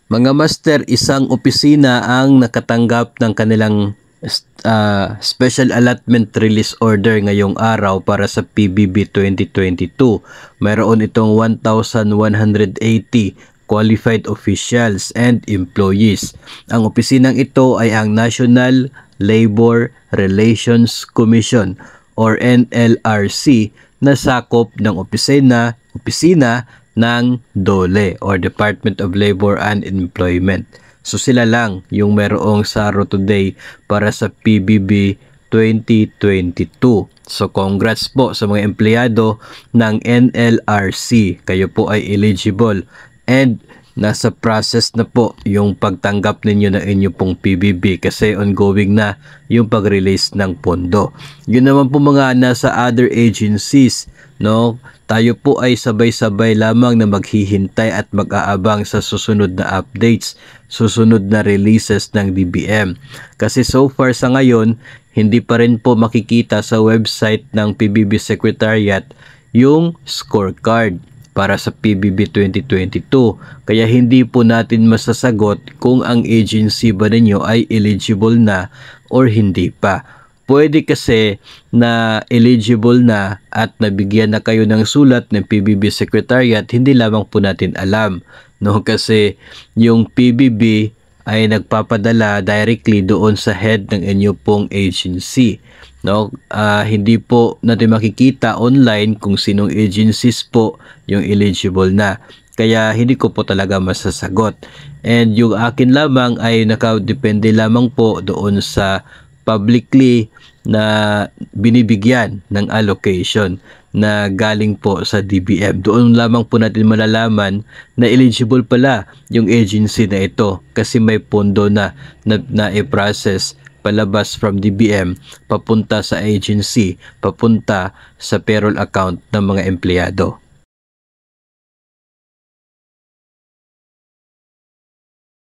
Mga master, isang opisina ang nakatanggap ng kanilang special allotment release order ngayong araw para sa PBB 2022. Mayroon itong 1,180 qualified officials and employees. Ang opisinang ito ay ang National Labor Relations Commission or NLRC na sakop ng opisina ng DOLE or Department of Labor and Employment. So sila lang yung merong saro today para sa PBB 2022. So congrats po sa mga empleyado ng NLRC. Kayo po ay eligible and nasa process na po yung pagtanggap ninyo ng inyo pong PBB kasi ongoing na yung pag-release ng pondo. Yun naman po mga nasa other agencies, no? Tayo po ay sabay-sabay lamang na maghihintay at mag-aabang sa susunod na updates, susunod na releases ng DBM. Kasi so far sa ngayon, hindi pa rin po makikita sa website ng PBB Secretariat yung scorecard para sa PBB 2022. Kaya hindi po natin masasagot kung ang agency ba ninyo ay eligible na or hindi pa. Pwede kasi na eligible na at nabigyan na kayo ng sulat ng PBB Secretariat, hindi lamang po natin alam. No? Kasi yung PBB ay nagpapadala directly doon sa head ng inyo pong agency. No, hindi po natin makikita online kung sinong agencies po yung eligible na. Kaya hindi ko po talaga masasagot. And yung akin lamang ay nakadepende lamang po doon sa publicly na binibigyan ng allocation na galing po sa DBM. Doon lamang po natin malalaman na eligible pala yung agency na ito kasi may pondo na i-process palabas from DBM papunta sa agency, papunta sa payroll account ng mga empleyado.